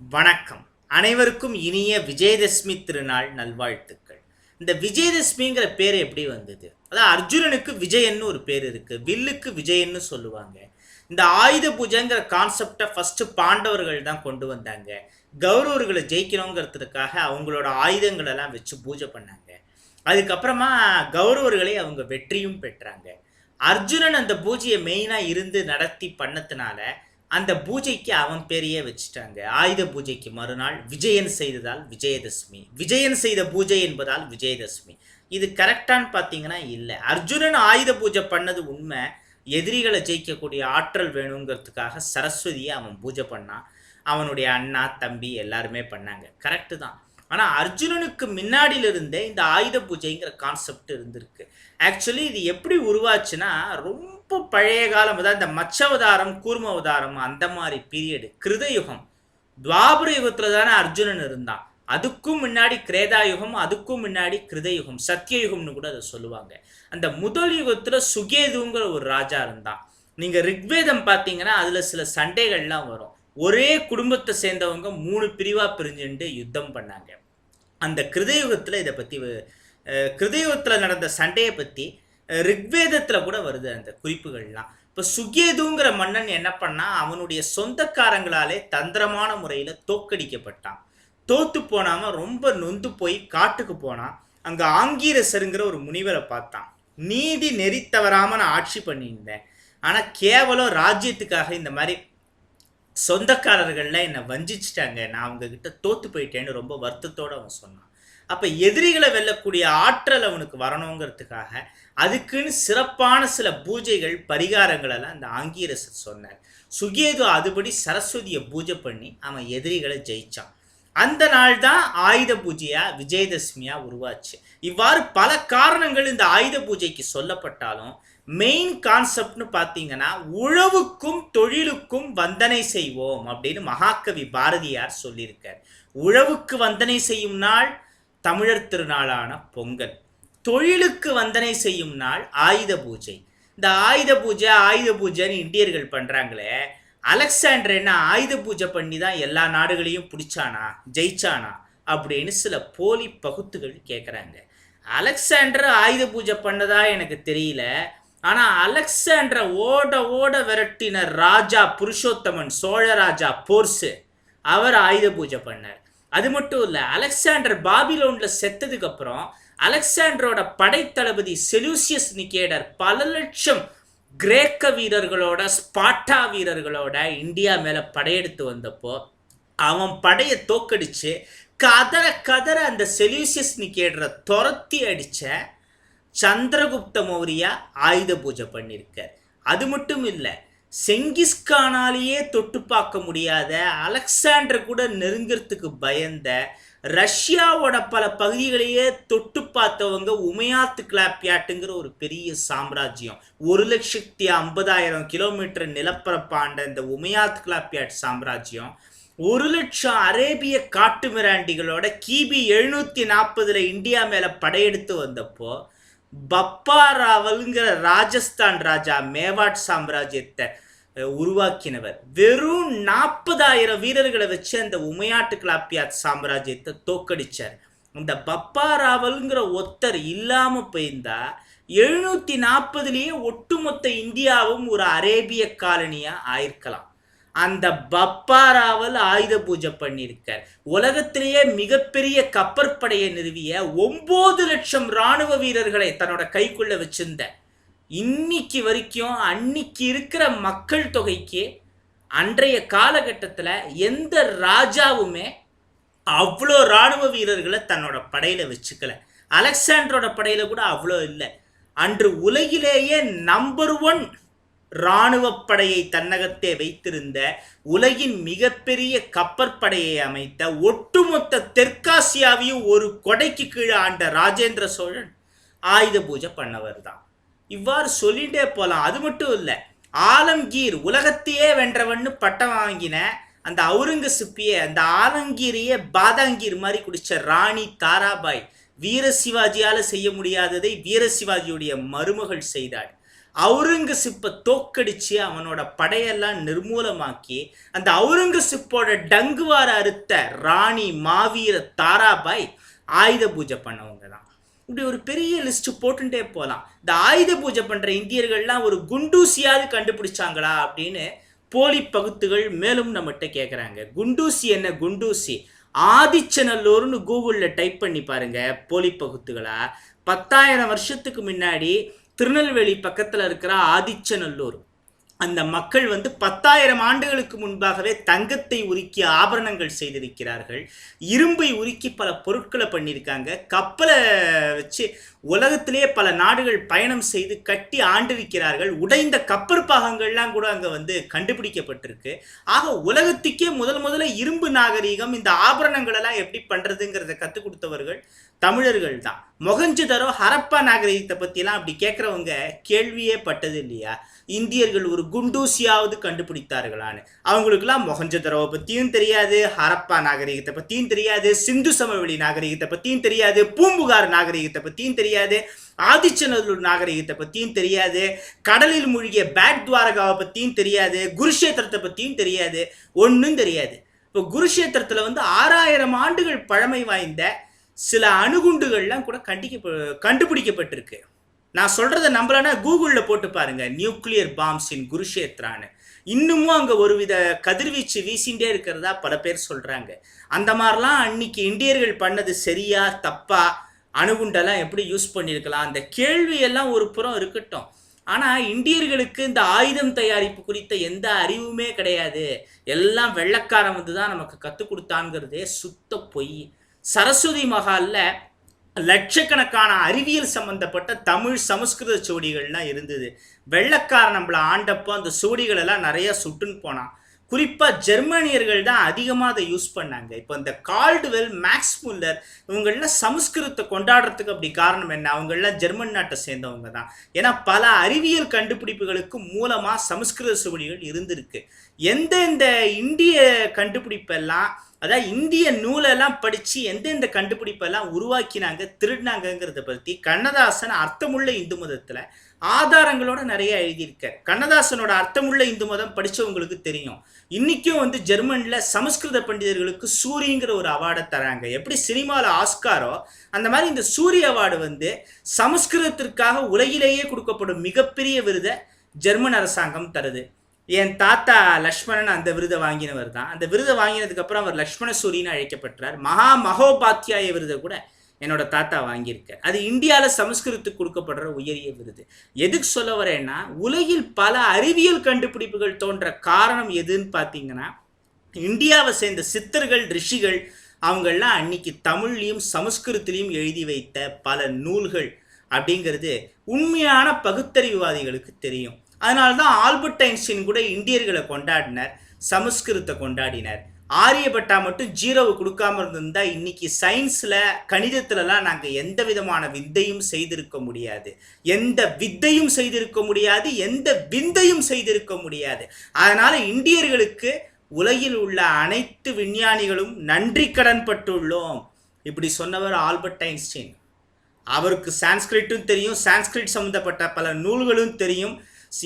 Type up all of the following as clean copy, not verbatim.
வணக்கம். அனைவருக்கும் இனிய விஜயதசமி திருநாள் நல்வாழ்த்துக்கள். இந்த விஜயதசமிங்கிற பேர் எப்படி வந்தது? அதான் அர்ஜுனனுக்கு விஜயன்னு ஒரு பேர் இருக்கு. வில்லுக்கு விஜயன்னு சொல்லுவாங்க. இந்த ஆயுத பூஜைங்கிற கான்செப்டை ஃபர்ஸ்ட் பாண்டவர்கள் தான் கொண்டு வந்தாங்க. கௌரவர்களை ஜெயிக்கணுங்கிறதுக்காக அவங்களோட ஆயுதங்கள் எல்லாம் வச்சு பூஜை பண்ணாங்க. அதுக்கப்புறமா கௌரவர்களை அவங்க வெற்றியும் பெற்றாங்க. அர்ஜுனன் அந்த பூஜையை மெயினாக இருந்து நடத்தி பண்ணதுனால அந்த பூஜைக்கு அவன் பேரையே வச்சுட்டாங்க. ஆயுத பூஜைக்கு மறுநாள் விஜயன் செய்ததால் விஜயதசமி, விஜயன் செய்த பூஜை என்பதால் விஜயதசமி. இது கரெக்டான்னு பார்த்தீங்கன்னா இல்லை. அர்ஜுனன் ஆயுத பூஜை பண்ணது உண்மை. எதிரிகளை ஜெயிக்கக்கூடிய ஆற்றல் வேணுங்கிறதுக்காக சரஸ்வதியை அவன் பூஜை பண்ணான். அவனுடைய அண்ணா தம்பி எல்லாருமே பண்ணாங்க, கரெக்டு தான். ஆனால் அர்ஜுனனுக்கு முன்னாடியிலிருந்தே இந்த ஆயுத பூஜைங்கிற கான்செப்ட் இருந்திருக்கு. ஆக்சுவலி இது எப்படி உருவாச்சுன்னா, ரொம்ப பழைய காலம், அதாவது இந்த மச்சவதாரம் கூர்ம அவதாரம் அந்த மாதிரி பீரியடு, கிருதயுகம், துவாபர யுகத்தில் தானே அர்ஜுனன் இருந்தான். அதுக்கும் முன்னாடி கிரேதாயுகம், அதுக்கும் முன்னாடி கிருதயுகம், சத்தியயுகம்னு கூட அதை சொல்லுவாங்க. அந்த முதல் யுகத்தில் சுகேதுங்கிற ஒரு ராஜா இருந்தான். நீங்கள் ரிக்வேதம் பார்த்தீங்கன்னா அதில் சில சண்டைகள்லாம் வரும். ஒரே குடும்பத்தை சேர்ந்தவங்க 3 பிரிவாக பிரிஞ்சுட்டு யுத்தம் பண்ணாங்க. அந்த கிருதயுகத்தில் இதை பற்றி, கிருதயுகத்தில் நடந்த சண்டையை பற்றி ரிக்வேதத்தில் கூட வருது அந்த குறிப்புகள்லாம். இப்போ சுகேதுங்கிற மன்னன் என்ன பண்ணால், அவனுடைய சொந்தக்காரங்களாலே தந்திரமான முறையில் தோக்கடிக்கப்பட்டான். தோத்து போனாமல் ரொம்ப நொந்து போய் காட்டுக்கு போனான். அங்கே ஆங்கீரசருங்கிற ஒரு முனிவரை பார்த்தான். நீதி நெறி தவறாமல் நான் ஆட்சி பண்ணியிருந்தேன், ஆனால் கேவலம் ராஜ்யத்துக்காக இந்த மாதிரி சொந்தக்காரர்கள்லாம் என்னை வஞ்சிச்சிட்டாங்க, நான் அவங்கக்கிட்ட தோற்று போயிட்டேன்னு ரொம்ப வருத்தத்தோடு அவன் சொன்னான். அப்போ எதிரிகளை வெல்லக்கூடிய ஆற்றல் அவனுக்கு வரணுங்கிறதுக்காக அதுக்குன்னு சிறப்பான சில பூஜைகள் பரிகாரங்களெல்லாம் அந்த ஆங்கீரசர் சொன்னார். சுகேது அதுபடி சரஸ்வதியை பூஜை பண்ணி அவன் எதிரிகளை ஜெயிச்சான். அந்த நாள் தான் ஆயுத பூஜையாக விஜயதசமியாக உருவாச்சு. இவ்வாறு பல காரணங்கள் இந்த ஆயுத பூஜைக்கு சொல்லப்பட்டாலும் மெயின் கான்செப்ட்னு பார்த்தீங்கன்னா, உழவுக்கும் தொழிலுக்கும் வந்தனை செய்வோம் அப்படின்னு மகாகவி பாரதியார் சொல்லியிருக்கார். உழவுக்கு வந்தனை செய்யும் நாள் தமிழர் திருநாளான பொங்கல், தொழிலுக்கு வந்தனை செய்யும் நாள் ஆயுத பூஜை. இந்த ஆயுத பூஜைன்னு இந்தியர்கள் பண்ணுறாங்களே, அலெக்சாண்டர் என்ன ஆயுத பூஜை பண்ணி தான் எல்லா நாடுகளையும் பிடிச்சானா, ஜெயிச்சானா அப்படின்னு சில போலி பகுத்துகள் கேட்குறாங்க. அலெக்சாண்டர் ஆயுத பூஜை பண்ணதா எனக்கு தெரியல. ஆனால் அலெக்சாண்டரை ஓட ஓட விரட்டின ராஜா புருஷோத்தமன், சோழராஜா போர்ஸு, அவர் ஆயுத பூஜை பண்ணார். அது மட்டும் இல்லை, அலெக்சாண்டர் பாபிலோனில் செத்ததுக்கப்புறம் அலெக்சாண்டரோட படைத்தளபதி செலூசியஸ் நிகேடர் பல லட்சம் கிரேக்க வீரர்களோட, ஸ்பாட்டா வீரர்களோட இந்தியா மேலே படையெடுத்து வந்தப்போ அவன் படையை தோக்கடிச்சு கதற கதற அந்த செலூசியஸ் நிகேடரை துரத்தி அடித்த சந்திரகுப்த மௌரியா ஆயுத பூஜை பண்ணியிருக்கார். அது மட்டும் இல்லை, செங்கிஸ்கானாலேயே தொட்டு பார்க்க முடியாத, அலெக்சாண்டர் கூட நெருங்கிறதுக்கு பயந்த, ரஷ்யாவோட பல பகுதிகளையே தொட்டு பார்த்தவங்க உமையாத்து கிளாப்பியாட்டுங்கிற ஒரு பெரிய சாம்ராஜ்யம், 1,50,000 கிலோமீட்டர் நிலப்பரப்பாண்ட இந்த உமையாத்து கிளாப்பியாட் சாம்ராஜ்யம் 1,00,000 அரேபிய காட்டு மிராண்டிகளோட கிபி 740 இந்தியா மேலே படையெடுத்து வந்தப்போ பப்பா ராவல்ங்கிற ராஜஸ்தான் ராஜா மேவாட் சாம்ராஜ்யத்தை உருவாக்கினவர் வெறும் 40,000 வீரர்களை வச்சு அந்த உமையாட்டு கிளாப்பியாத் சாம்ராஜ்யத்தை தோக்கடிச்சார். இந்த பப்பா ராவல்ங்கிற ஒத்தர் இல்லாமல் போயிருந்தா 740 ஒட்டுமொத்த இந்தியாவும் ஒரு அரேபிய காலனியாக ஆயிருக்கலாம். அந்த பப்பா ராவல் ஆயுத பூஜை பண்ணியிருக்கார். உலகத்திலேயே மிகப்பெரிய கப்பற்படையை நிறுவிய 9 லட்சம் இராணுவ வீரர்களை தன்னோட கைக்குள்ள வச்சிருந்த, இன்னைக்கு வரைக்கும் அன்னைக்கு இருக்கிற மக்கள் தொகைக்கு அன்றைய காலகட்டத்தில் எந்த ராஜாவுமே அவ்வளோ இராணுவ வீரர்களை தன்னோட படையில் வச்சுக்கல. அலெக்சாண்டரோட படையில் கூட அவ்வளோ இல்லை. அன்று உலகிலேயே நம்பர் 1 இராணுவ படையை தன்னகத்தே வைத்திருந்த, உலகின் மிகப்பெரிய கப்பற்படையை அமைத்த, ஒட்டுமொத்த தெற்காசியாவையும் ஒரு கொடைக்கு கீழே ஆண்ட ராஜேந்திர சோழன் ஆயுத பூஜை பண்ணவர் தான். இவ்வாறு சொல்லிட்டே போகலாம். அது மட்டும் இல்லை, ஆலம்கீர் உலகத்தையே வென்றவன்னு பட்டம் வாங்கின அந்த அவுரங்கசீப்பியே, அந்த ஆலம்கீரையே பாதாங்கீர் மாதிரி குடிச்ச ராணி தாராபாய், வீர சிவாஜியால் செய்ய முடியாததை வீர சிவாஜியுடைய மருமகள் செய்தாள். அவுரங்கசீப்பை தோக்கடிச்சு அவனோட படையெல்லாம் நிர்மூலமாக்கி அந்த அவுரங்கசீப்போட டங்குவார அறுத்த ராணி மாவீர தாராபாய் ஆயுத பூஜை பண்ணவங்க தான். இப்படி ஒரு பெரிய லிஸ்ட் போட்டுட்டே போகலாம். இந்த ஆயுத பூஜை பண்ற இந்தியர்கள்லாம் ஒரு குண்டூசியாவது கண்டுபிடிச்சாங்களா அப்படின்னு போலி பகுத்துகள் மேலும் நம்மகிட்ட கேட்குறாங்க. குண்டூசி என்ன குண்டூசி? ஆதிச்சநல்லூர்னு கூகுளில் டைப் பண்ணி பாருங்க போலி பகுத்துகளா. 10,000 வருஷத்துக்கு முன்னாடி திருநெல்வேலி பக்கத்தில் இருக்கிற ஆதிச்சநல்லூர் அந்த மக்கள் 10,000 ஆண்டுகளுக்கு முன்பாகவே தங்கத்தை உருக்கி ஆபரணங்கள் செய்திருக்கிறார்கள். இரும்பை உருக்கி பல பொருட்களை பண்ணியிருக்காங்க. கப்பலை வச்சு உலகத்திலேயே பல நாடுகள் பயணம் செய்து கட்டி ஆண்டிருக்கிறார்கள். உடைந்த கப்பற் பாகங்கள்லாம் கூட அங்கே கண்டுபிடிக்கப்பட்டிருக்கு. ஆக உலகத்துக்கே முதல்ல இரும்பு நாகரீகம் இந்த ஆபரணங்கள் எல்லாம் எப்படி பண்றதுங்கிறத கற்றுக் கொடுத்தவர்கள் தமிழர்கள் தான். மொஹஞ்சதாரோ ஹரப்பா நாகரீகத்தை பற்றிலாம் அப்படி கேட்குறவங்க கேள்வியே பட்டது இல்லையா? இந்தியர்கள் ஒரு குண்டூசியாவது கண்டுபிடித்தார்களான்னு. அவங்களுக்குலாம் மொஹஞ்சதாரோவை பற்றியும் தெரியாது, ஹரப்பா நாகரீகத்தை பற்றியும் தெரியாது, சிந்து சமவெளி நாகரீகத்தை பற்றியும் தெரியாது, பூம்புகார் நாகரீகத்தை பற்றியும் தெரியாது, ஆதிச்சநல்லூர் நாகரீகத்தை பற்றியும் தெரியாது, கடலில் மூழ்கிய பேட் துவாரகாவை பற்றியும் தெரியாது, குருஷேத்திரத்தை பற்றியும் தெரியாது, ஒன்றும் தெரியாது. இப்போ குருஷேத்திரத்தில் 6000 ஆண்டுகள் பழமை வாய்ந்த சில அணுகுண்டுகள்லாம் கூட கண்டுபிடிக்கப்பட்டிருக்கு. நான் சொல்றதை நம்பலன்னா கூகுளில் போட்டு பாருங்க, நியூக்ளியர் பாம்ஸ் இன் குருஷேத்ரான்னு. இன்னமும் அங்கே ஒருவித கதிர்வீச்சு வீசிகிட்டே இருக்கிறதா பல பேர் சொல்கிறாங்க. அந்த மாதிரிலாம் அன்னைக்கு இந்தியர்கள் பண்ணது சரியா தப்பா, அணுகுண்டெல்லாம் எப்படி யூஸ் பண்ணியிருக்கலாம், அந்த கேள்வியெல்லாம் ஒரு புறம் இருக்கட்டும். ஆனால் இந்தியர்களுக்கு இந்த ஆயுதம் தயாரிப்பு குறித்த எந்த அறிவுமே கிடையாது. எல்லாம் வெள்ளைக்காரன் தான் நமக்கு கற்றுக் கொடுத்தாங்கிறதே சுத்த பொய். சரஸ்வதி மகாலில் லட்சக்கணக்கான அறிவியல் சம்பந்தப்பட்ட தமிழ் சமஸ்கிருத சுவடிகள்லாம் இருந்தது. வெள்ளைக்காரன் நம்மளை ஆண்டப்போ அந்த சுவடிகள் எல்லாம் நிறைய சுட்டுன்னு போனான். குறிப்பாக ஜெர்மனியர்கள் தான் அதிகமாக அதை யூஸ் பண்ணாங்க. இப்போ இந்த கால்டுவெல், மேக்ஸ் முல்லர் இவங்கெல்லாம் சமஸ்கிருதத்தை கொண்டாடுறதுக்கு அப்படி காரணம் என்ன? அவங்கெல்லாம் ஜெர்மன் நாட்டை சேர்ந்தவங்க தான். ஏன்னா பல அறிவியல் கண்டுபிடிப்புகளுக்கு மூலமாக சமஸ்கிருத சுவடிகள் இருந்திருக்கு. எந்தெந்த இந்திய கண்டுபிடிப்பெல்லாம், அதாவது இந்திய நூலெல்லாம் படித்து எந்தெந்த கண்டுபிடிப்பெல்லாம் உருவாக்கினாங்க, திருடினாங்கிறத பற்றி கண்ணதாசன் அர்த்தமுள்ள இந்து மதத்தில் ஆதாரங்களோட நிறைய எழுதியிருக்கார். கண்ணதாசனோட அர்த்தமுள்ள இந்து மதம் படித்தவங்களுக்கு தெரியும். இன்றைக்கும் ஜெர்மனில் சமஸ்கிருத பண்டிதர்களுக்கு சூரியங்கிற ஒரு அவார்டை தராங்க. எப்படி சினிமாவில் ஆஸ்காரோ அந்த மாதிரி இந்த சூரிய அவார்டு சமஸ்கிருதத்திற்காக உலகிலேயே கொடுக்கப்படும் மிகப்பெரிய விருதை ஜெர்மன் அரசாங்கம் தருது. என் தாத்தா லக்ஷ்மணன் அந்த விருதை வாங்கினவர் தான். அந்த விருதை வாங்கினதுக்கப்புறம் அவர் லக்ஷ்மண சூரியன்னு அழைக்கப்பட்டார். மகோபாத்தியாய விருதை கூட என்னோட தாத்தா வாங்கியிருக்கார். அது இந்தியாவில் சமஸ்கிருதத்துக்கு கொடுக்கப்படுற உயரிய விருது. எதுக்கு சொல்ல வரேன்னா, உலகில் பல அறிவியல் கண்டுபிடிப்புகள் தோன்ற காரணம் எதுன்னு பார்த்தீங்கன்னா, இந்தியாவை சேர்ந்த சித்தர்கள், ரிஷிகள் அவங்கெல்லாம் அன்னைக்கு தமிழ்லையும் சமஸ்கிருதத்திலையும் எழுதி வைத்த பல நூல்கள் அப்படிங்கிறது உண்மையான பகுத்தறிவுவாதிகளுக்கு தெரியும். அதனால்தான் ஆல்பர்ட் ஐன்ஸ்டீன் கூட இந்தியர்களை கொண்டாடினார், சமஸ்கிருதத்தை கொண்டாடினார். ஆரியப்பட்டா மட்டும் 0 கொடுக்காம இருந்திருந்தா இன்னைக்கு சயின்ஸ்ல, கணிதத்துலலாம் நாங்கள் எந்த விதமான வித்தையும் செய்திருக்க முடியாது, எந்த வித்தையும் செய்திருக்க முடியாது, எந்த விந்தையும் செய்திருக்க முடியாது. அதனால இந்தியர்களுக்கு உலகில் உள்ள அனைத்து விஞ்ஞானிகளும் நன்றி கடன் பட்டுள்ளோம். இப்படி சொன்னவர் ஆல்பர்ட் ஐன்ஸ்டீன். அவருக்கு சான்ஸ்கிரிட்டும் தெரியும், சான்ஸ்கிரிட் சம்பந்தப்பட்ட பல நூல்களும் தெரியும்.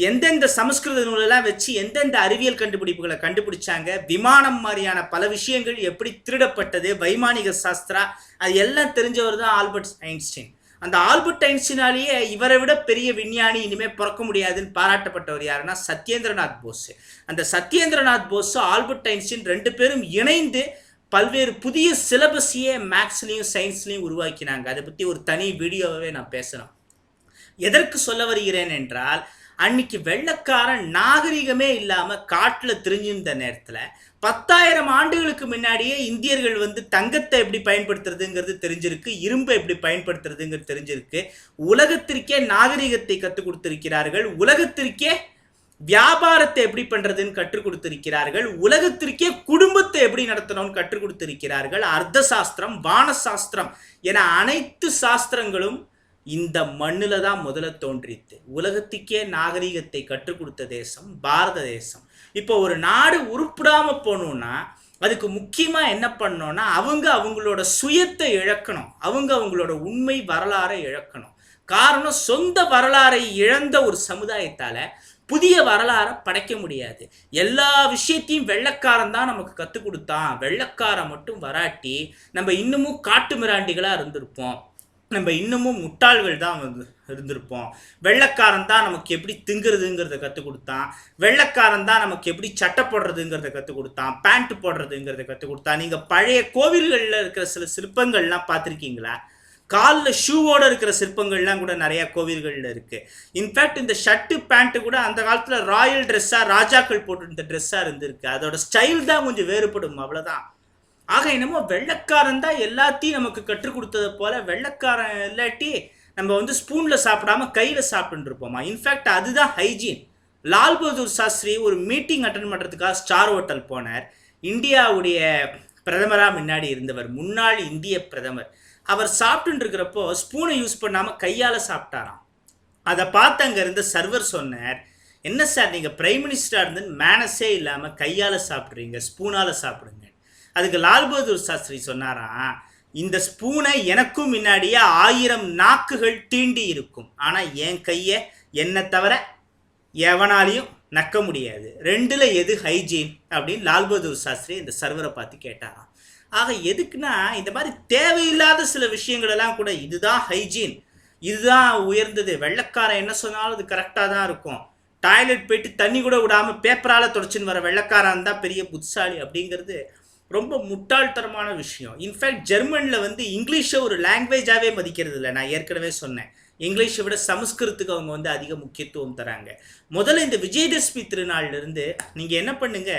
எந்தெந்த சமஸ்கிருத நூலெல்லாம் வச்சு எந்தெந்த அறிவியல் கண்டுபிடிப்புகளை கண்டுபிடிச்சாங்க, விமானம் மாதிரியான பல விஷயங்கள் எப்படி திருடப்பட்டது, வைமானிக சாஸ்திரா, அது எல்லாம் தெரிஞ்சவர் தான் ஆல்பர்ட் ஐன்ஸ்டீன். அந்த ஆல்பர்ட் ஐன்ஸ்டீனாலேயே இவரை விட பெரிய விஞ்ஞானி இனிமேல் பிறக்க முடியாதுன்னு பாராட்டப்பட்டவர் யாருன்னா சத்யேந்திரநாத் போஸ். அந்த சத்யேந்திரநாத் போஸ், ஆல்பர்ட் ஐன்ஸ்டீன் 2 பேரும் இணைந்து பல்வேறு புதிய சிலபஸையே மேக்ஸ்லையும் சயின்ஸ்லையும் உருவாக்கினாங்க. அதை பற்றி ஒரு தனி வீடியோவே நான் பேசுகிறேன். எதற்கு சொல்ல வருகிறேன் என்றால், அன்னைக்கு வெள்ளைக்காரன் நாகரிகமே இல்லாமல் காட்டில் திரிஞ்சிருந்த நேரத்தில் 10,000 ஆண்டுகளுக்கு முன்னாடியே இந்தியர்கள் தங்கத்தை எப்படி பயன்படுத்துறதுங்கிறது தெரிஞ்சிருக்கு, இரும்பை எப்படி பயன்படுத்துறதுங்கிறது தெரிஞ்சிருக்கு, உலகத்திற்கே நாகரிகத்தை கற்றுக் கொடுத்திருக்கிறார்கள், உலகத்திற்கே வியாபாரத்தை எப்படி பண்றதுன்னு கற்றுக் கொடுத்திருக்கிறார்கள், உலகத்திற்கே குடும்பத்தை எப்படி நடத்தணும்னு கற்றுக் கொடுத்திருக்கிறார்கள். அர்த்த சாஸ்திரம், வான சாஸ்திரம் என அனைத்து சாஸ்திரங்களும் இந்த மண்ணில தான் முதல்ல தோன்றித்து. உலகத்துக்கே நாகரிகத்தை கற்றுக் கொடுத்த தேசம் பாரத தேசம். இப்போ ஒரு நாடு உருப்படாம போகணும்னா அதுக்கு முக்கியமா என்ன பண்ணணும்னா, அவங்களோட சுயத்தை இழக்கணும், அவங்களோட உண்மை வரலாறை இழக்கணும். காரணம், சொந்த வரலாறை இழந்த ஒரு சமுதாயத்தால புதிய வரலாறை படைக்க முடியாது. எல்லா விஷயத்தையும் வெள்ளைக்காரன் தான் நமக்கு கற்றுக் கொடுத்தான், வெள்ளைக்காரன் மட்டும் வராட்டி நம்ம இன்னமும் காட்டு மிராண்டிகளாக இருந்திருப்போம், நம்ம இன்னமும் முட்டாள்கள் தான் இருந்திருப்போம். வெள்ளைக்காரன் தான் நமக்கு எப்படி திங்குறதுங்கிறத கற்றுக் கொடுத்தான், வெள்ளைக்காரன் தான் நமக்கு எப்படி சட்டை போடுறதுங்கிறத கற்றுக் கொடுத்தான், பேண்ட் போடுறதுங்கிறத கற்றுக் கொடுத்தான். நீங்கள் பழைய கோவில்களில் இருக்கிற சில சிற்பங்கள்லாம் பார்த்துருக்கீங்களா? காலில் ஷூவோடு இருக்கிற சிற்பங்கள்லாம் கூட நிறையா கோவில்களில் இருக்குது. இன்ஃபேக்ட் இந்த ஷர்ட்டு பேண்ட்டு கூட அந்த காலத்தில் ராயல் ட்ரெஸ்ஸாக, ராஜாக்கள் போட்டு ட்ரெஸ்ஸாக இருந்திருக்கு. அதோட ஸ்டைல் தான் கொஞ்சம் வேறுபடும், அவ்வளோதான். ஆக என்னமோ வெள்ளைக்காரன் தான் எல்லாத்தையும் நமக்கு கற்றுக் கொடுத்ததை போல், வெள்ளைக்காரன் இல்லாட்டி நம்ம வந்து ஸ்பூனில் சாப்பிடாம கையில் சாப்பிட்டுருப்போமா? இன்ஃபேக்ட் அதுதான் ஹைஜீன். லால் பகதூர் சாஸ்திரி ஒரு மீட்டிங் அட்டன் பண்ணுறதுக்காக ஸ்டார் ஹோட்டல் போனார். இந்தியாவுடைய பிரதமராக முன்னாடி இருந்தவர், முன்னாள் இந்திய பிரதமர். அவர் சாப்பிட்டு இருக்கிறப்போ ஸ்பூனை யூஸ் பண்ணாமல் கையால் சாப்பிட்டாராம். அதை பார்த்து அங்கே இருந்த சர்வர் சொன்னார், என்ன சார் நீங்கள் பிரைம் மினிஸ்டராக இருந்து மேனஸே இல்லாமல் கையால் சாப்பிட்றீங்க, ஸ்பூனால் சாப்பிடுங்க. அதுக்கு லால் பகதூர் சாஸ்திரி சொன்னாராம், இந்த ஸ்பூனை எனக்கும் முன்னாடியே 1000 நாக்குகள் தீண்டி இருக்கும், ஆனால் என் கையை என்னை தவிர எவனாலையும் நக்க முடியாது. ரெண்டில் எது ஹைஜீன் அப்படின்னு லால் பகதூர் சாஸ்திரி இந்த சர்வரை பார்த்து கேட்டாராம். ஆக எதுக்குன்னா, இந்த மாதிரி தேவையில்லாத சில விஷயங்களெல்லாம் கூட இதுதான் ஹைஜீன், இதுதான் உயர்ந்தது, வெள்ளைக்காரன் என்ன சொன்னாலும் அது கரெக்டாக தான் இருக்கும், டாய்லெட் போயிட்டு தண்ணி கூட விடாமல் பேப்பரால் தொடச்சின்னு வர வெள்ளைக்காரன் தான் பெரிய புத்திசாலி அப்படிங்கிறது ரொம்ப முட்டாள்தனமான விஷயம். இன்ஃபேக்ட் ஜெர்மனில் வந்து இங்கிலீஷை ஒரு லாங்குவேஜாகவே மதிக்கிறது இல்லை. நான் ஏற்கனவே சொன்னேன், இங்கிலீஷை விட சமஸ்கிருத்துக்கு அவங்க வந்து அதிக முக்கியத்துவம் தராங்க. முதல்ல இந்த விஜயதசமி திருநாள்லேருந்து நீங்கள் என்ன பண்ணுங்க,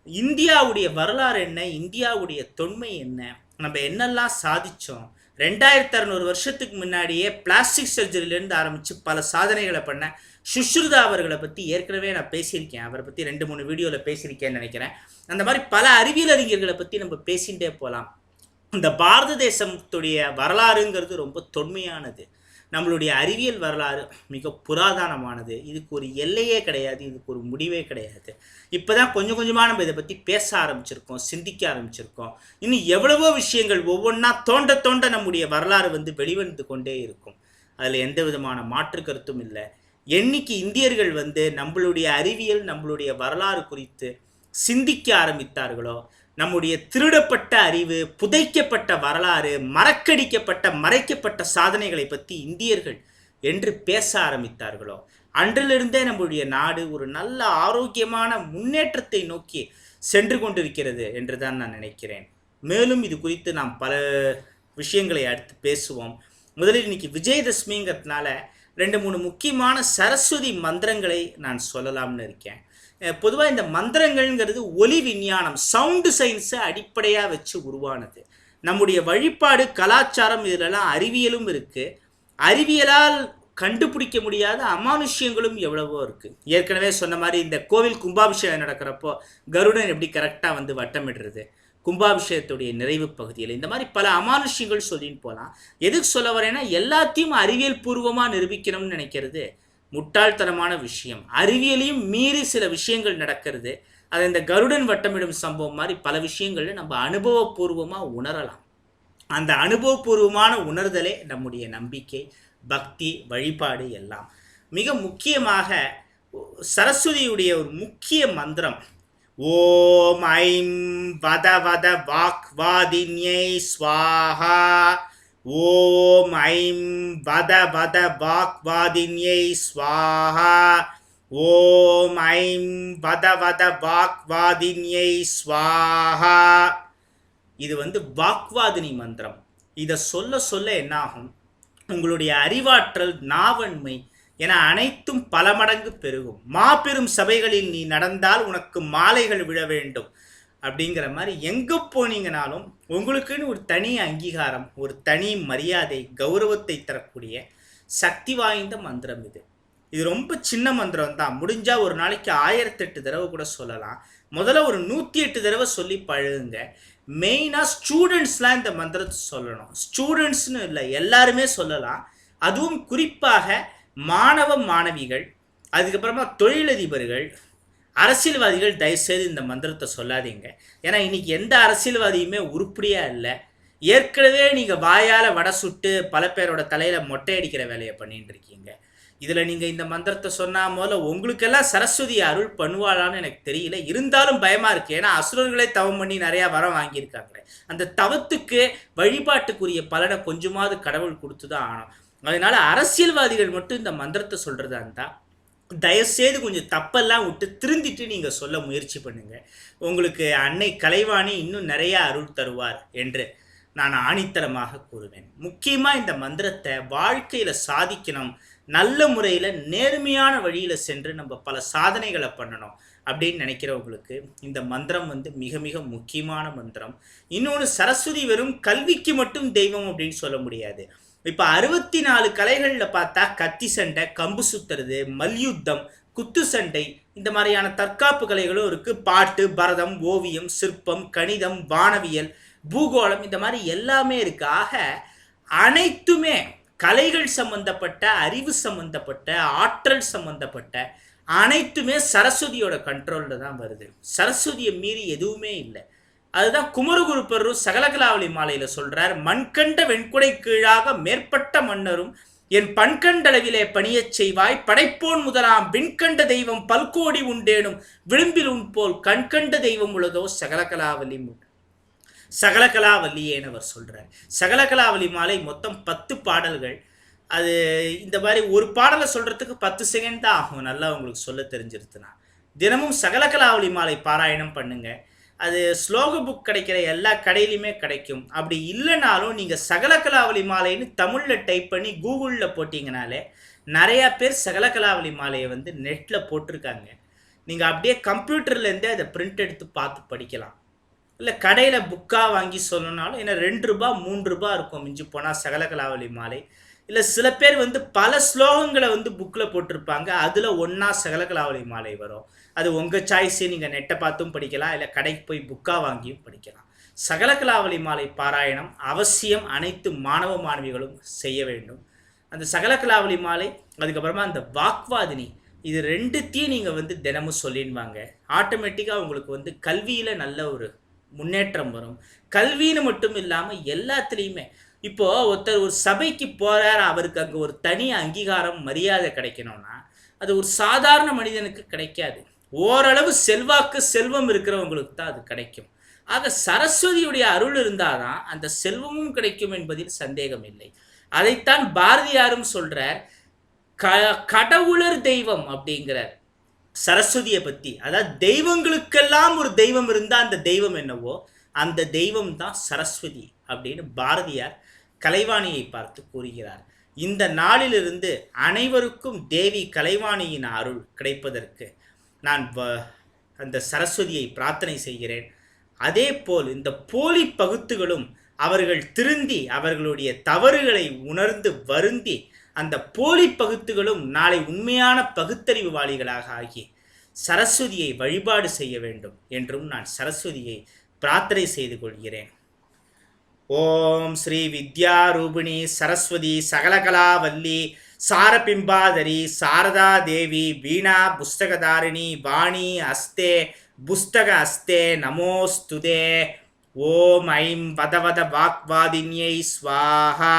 இந்தியாவுடைய வரலாறு என்ன, இந்தியாவுடைய தொன்மை என்ன, நம்ம என்னெல்லாம் சாதித்தோம், 2600 வருஷத்துக்கு முன்னாடியே பிளாஸ்டிக் சர்ஜரியிலேருந்து ஆரம்பித்து பல சாதனைகளை பண்ண சுஷ்ருதா அவர்களை பற்றி ஏற்கனவே நான் பேசியிருக்கேன். அவரை பற்றி 2-3 வீடியோவில் பேசியிருக்கேன்னு நினைக்கிறேன். அந்த மாதிரி பல அறிவியல் அறிஞர்களை பற்றி நம்ம பேசிகிட்டே போகலாம். இந்த பாரத தேசத்துடைய வரலாறுங்கிறது ரொம்ப தொன்மையானது. நம்மளுடைய அறிவியல் வரலாறு மிக புராதனமானது. இதுக்கு ஒரு எல்லையே கிடையாது, இதுக்கு ஒரு முடிவே கிடையாது. இப்போ தான் கொஞ்சம் கொஞ்சமாக நம்ம இதை பற்றி பேச ஆரம்பிச்சிருக்கோம், சிந்திக்க ஆரம்பிச்சிருக்கோம். இன்னும் எவ்வளவோ விஷயங்கள் ஒவ்வொன்றா தோண்ட தோண்ட நம்முடைய வரலாறு வந்து வெளிவந்து கொண்டே இருக்கும். அதில் எந்த விதமான மாற்று கருத்தும் இல்லை. என்னைக்கு இந்தியர்கள் வந்து நம்மளுடைய அறிவியல், நம்மளுடைய வரலாறு குறித்து சிந்திக்க ஆரம்பித்தார்களோ, நம்முடைய திருடப்பட்ட அறிவு, புதைக்கப்பட்ட வரலாறு, மறக்கடிக்கப்பட்ட மறைக்கப்பட்ட சாதனைகளை பற்றி இந்தியர்கள் என்று பேச ஆரம்பித்தார்களோ, அன்றிலிருந்தே நம்முடைய நாடு ஒரு நல்ல ஆரோக்கியமான முன்னேற்றத்தை நோக்கி சென்று கொண்டிருக்கிறது என்று தான் நான் நினைக்கிறேன். மேலும் இது குறித்து நாம் பல விஷயங்களை அடுத்து பேசுவோம். முதலில் இன்னைக்கு விஜயதசமிங்கிறதுனால 2-3 முக்கியமான சரஸ்வதி மந்திரங்களை நான் சொல்லலாம்னு இருக்கேன். பொதுவாக இந்த மந்திரங்கள்ங்கிறது ஒலி விஞ்ஞானம், சவுண்டு சயின்ஸை அடிப்படையாக வச்சு உருவானது. நம்முடைய வழிபாடு, கலாச்சாரம், இதிலெல்லாம் அறிவியலும் இருக்குது. அறிவியலால் கண்டுபிடிக்க முடியாத அமானுஷ்யங்களும் எவ்வளவோ இருக்குது. ஏற்கனவே சொன்ன மாதிரி இந்த கோவில் கும்பாபிஷேகம் நடக்கிறப்போ கருடன் எப்படி கரெக்டாக வந்து வட்டமிடுறது, கும்பாபிஷேகத்துடைய நிறைவு பகுதியில் இந்த மாதிரி பல அமானுஷ்யங்கள் சொல்லின்னு போகலாம். எதுக்கு சொல்ல வரேன்னா, எல்லாத்தையும் அறிவியல் பூர்வமாக நிரூபிக்கணும்னு நினைக்கிறது முட்டாள்தனமான விஷயம். அறிவியலையும் மீறி சில விஷயங்கள் நடக்கிறது. அதை இந்த கருடன் வட்டமிடும் சம்பவம் மாதிரி பல விஷயங்கள்ல நம்ம அனுபவபூர்வமாக உணரலாம். அந்த அனுபவபூர்வமான உணர்தலே நம்முடைய நம்பிக்கை, பக்தி, வழிபாடு எல்லாம். மிக முக்கியமாக சரஸ்வதியுடைய ஒரு முக்கிய மந்திரம் ஓம் ஐம் வத வத வாக்வாதின்யை ஸ்வாஹா, ஓம் ஐம் வத வத வாக்வாதின்யை ஸ்வாஹா, ஓம் ஐம் வத வத வாக்வாதின்யை ஸ்வாஹா. இது வந்து வாக்வாதினி மந்திரம். இதை சொல்ல சொல்ல என்னாகும், உங்களுடைய அறிவாற்றல், நாவன்மை என அனைத்தும் பல மடங்கு பெருகும். மாபெரும் சபைகளில் நீ நடந்தால் உனக்கு மாலைகள் விழ வேண்டும் அப்படிங்கிற மாதிரி எங்கே போனீங்கனாலும் உங்களுக்குன்னு ஒரு தனி அங்கீகாரம், ஒரு தனி மரியாதை, கௌரவத்தை தரக்கூடிய சக்தி வாய்ந்த மந்திரம் இது. இது ரொம்ப சின்ன மந்திரம் தான். முடிஞ்சால் ஒரு நாளைக்கு 1008 தடவை கூட சொல்லலாம். முதல்ல ஒரு 108 தடவை சொல்லி பழகுங்க. மெயினாக ஸ்டூடெண்ட்ஸ்லாம் இந்த மந்திரத்தை சொல்லணும். ஸ்டூடெண்ட்ஸ்னு இல்லை, எல்லாருமே சொல்லலாம். அதுவும் குறிப்பாக மாணவ மாணவிகள், அதுக்கப்புறமா தொழிலதிபர்கள், அரசியல்வாதிகள் தயவுசெய்து இந்த மந்திரத்தை சொல்லாதீங்க. ஏன்னா இன்னைக்கு எந்த அரசியல்வாதியுமே உருப்படியாக இல்லை. ஏற்கனவே நீங்கள் வாயால் வடை சுட்டு பல பேரோட தலையில் மொட்டை அடிக்கிற வேலையை பண்ணிட்டு இருக்கீங்க. இதில் நீங்கள் இந்த மந்திரத்தை சொன்னால் போல உங்களுக்கெல்லாம் சரஸ்வதி அருள் பண்ணுவாளான்னு எனக்கு தெரியல. இருந்தாலும் பயமாக இருக்குது. ஏன்னா அசுரர்களே தவம் பண்ணி நிறையா வரம் வாங்கியிருக்காங்களே. அந்த தவத்துக்கு வழிபாட்டுக்குரிய பலனை கொஞ்சமாவது கடவுள் கொடுத்து தான் ஆகணும். அதனால அரசியல்வாதிகள் மட்டும் இந்த மந்திரத்தை சொல்கிறதா இருந்தால் தயவுசெய்து கொஞ்சம் தப்பெல்லாம் விட்டு திருந்திட்டு நீங்கள் சொல்ல முயற்சி பண்ணுங்கள். உங்களுக்கு அன்னை கலைவாணி இன்னும் நிறைய அருள் தருவார் என்று நான் ஆணித்தரமாக கூறுவேன். முக்கியமாக இந்த மந்திரத்தை வாழ்க்கையில் சாதிக்கணும், நல்ல முறையில் நேர்மையான வழியில் சென்று நம்ம பல சாதனைகளை பண்ணணும் அப்படின்னு நினைக்கிறவங்களுக்கு இந்த மந்திரம் மிக மிக முக்கியமான மந்திரம். இன்னொன்று, சரஸ்வதி வெறும் கல்விக்கு மட்டும் தெய்வம் அப்படின்னு சொல்ல முடியாது. இப்போ 64 கலைகளில் பார்த்தா கத்தி சண்டை, கம்பு சுத்துறது, மல்யுத்தம், குத்து சண்டை, இந்த மாதிரியான தற்காப்பு கலைகளும் இருக்குது. பாட்டு, பரதம், ஓவியம், சிற்பம், கணிதம், வானவியல், பூகோளம், இந்த மாதிரி எல்லாமே இருக்கு. ஆக அனைத்துமே கலைகள் சம்பந்தப்பட்ட, அறிவு சம்பந்தப்பட்ட, ஆற்றல் சம்பந்தப்பட்ட அனைத்துமே சரஸ்வதியோட கண்ட்ரோலில் தான் வருது. சரஸ்வதியை மீறி எதுவுமே இல்லை. அதுதான் குமரகுருப்பரும் சகலகலாவளி மாலையில் சொல்றார், மண்கண்ட வெண்குடை கீழாக மேற்பட்ட மன்னரும் என் பண்கண்டளவிலே பணியச் செய்வாய், படைப்போன் முதலாம் விண்கண்ட தெய்வம் பல்கோடி உண்டேனும் விளிம்பில் உன் போல் கண்கண்ட தெய்வம் உள்ளதோ சகலகலாவல்லியேன்னு அவர் சொல்றார். சகலகலாவளி மாலை மொத்தம் 10 பாடல்கள். அது இந்த மாதிரி ஒரு பாடலை சொல்றதுக்கு 10 செகண்ட் தான் ஆகும். நல்லா உங்களுக்கு சொல்ல தெரிஞ்சிருச்சுன்னா தினமும் சகலகலாவளி மாலை பாராயணம் பண்ணுங்க. அது ஸ்லோக புக் கிடைக்கிற எல்லா கடையிலையுமே கிடைக்கும். அப்படி இல்லைனாலும் நீங்கள் சகலகலாவளி மாலைன்னு தமிழில் டைப் பண்ணி கூகுளில் போட்டிங்கனாலே நிறையா பேர் சகலகலாவளி மாலையை நெட்டில் போட்டிருக்காங்க. நீங்கள் அப்படியே கம்ப்யூட்டர்லேருந்தே அதை பிரிண்ட் எடுத்து பார்த்து படிக்கலாம். இல்லை கடையில் புக்காக வாங்கி சொல்லணுனாலும், ஏன்னா 2 ரூபா 3 ரூபா இருக்கும் மிஞ்சி போனால் சகலகலாவளி மாலை. இல்லை சில பேர் பல ஸ்லோகங்களை புக்கில் போட்டிருப்பாங்க, அதில் ஒன்றா சகலகலாவளி மாலை வரும். அது உங்கள் சாய்ஸு. நீங்கள் நெட்டை பார்த்தும் படிக்கலாம், இல்லை கடைக்கு போய் புக்காக வாங்கியும் படிக்கலாம். சகலகலாவளி மாலை பாராயணம் அவசியம் அனைத்து மாணவ மாணவிகளும் செய்ய வேண்டும். அந்த சகலகலாவளி மாலை, அதுக்கப்புறமா அந்த வாக்வாதினி, இது 2த்தையும் நீங்கள் தினமும் சொல்லிடுவாங்க. ஆட்டோமேட்டிக்காக உங்களுக்கு கல்வியில் நல்ல ஒரு முன்னேற்றம் வரும். கல்வின்னு மட்டும் இல்லாமல் எல்லாத்துலேயுமே. இப்போது ஒருத்தர் ஒரு சபைக்கு போகிறார், அவருக்கு அங்கே ஒரு தனி அங்கீகாரம் மரியாதை கிடைக்கணும்னா அது ஒரு சாதாரண மனிதனுக்கு கிடைக்காது. ஓரளவு செல்வாக்கு செல்வம் இருக்கிறவங்களுக்கு தான் அது கிடைக்கும். ஆக சரஸ்வதியுடைய அருள் இருந்தால் தான் அந்த செல்வமும் கிடைக்கும் என்பதில் சந்தேகம் இல்லை. அதைத்தான் பாரதியாரும் சொல்கிறார், கடவுளர் தெய்வம் அப்படிங்கிறார் சரஸ்வதியை பற்றி. அதாவது தெய்வங்களுக்கெல்லாம் ஒரு தெய்வம் இருந்தால் அந்த தெய்வம் என்னவோ அந்த தெய்வம் தான் சரஸ்வதி அப்படின்னு பாரதியார் கலைவாணியை பார்த்து கூறுகிறார். இந்த நாளிலிருந்து அனைவருக்கும் தேவி கலைவாணியின் அருள் கிடைப்பதற்கு நான் அந்த சரஸ்வதியை பிரார்த்தனை செய்கிறேன். அதே போல் இந்த போலி பகுத்துகளும் அவர்கள் திருந்தி அவர்களுடைய தவறுகளை உணர்ந்து வருந்தி அந்த போலி பகுத்துகளும் நாளை உண்மையான பகுத்தறிவுவாளிகளாக ஆகி சரஸ்வதியை வழிபாடு செய்ய வேண்டும் என்றும் நான் சரஸ்வதியை பிரார்த்தனை செய்து கொள்கிறேன். ஓம் ஸ்ரீ வித்யாரூபிணி சரஸ்வதி சகலகலாவல்லி சாரபிம்பாதரி சாரதா தேவி வீணா புஸ்தகதாரிணி வாணி அஸ்தே புஸ்தக அஸ்தே நமோஸ்துதே. ஓம் ஐம் வதவத வாக்வாதின்யை ஸ்வாஹா.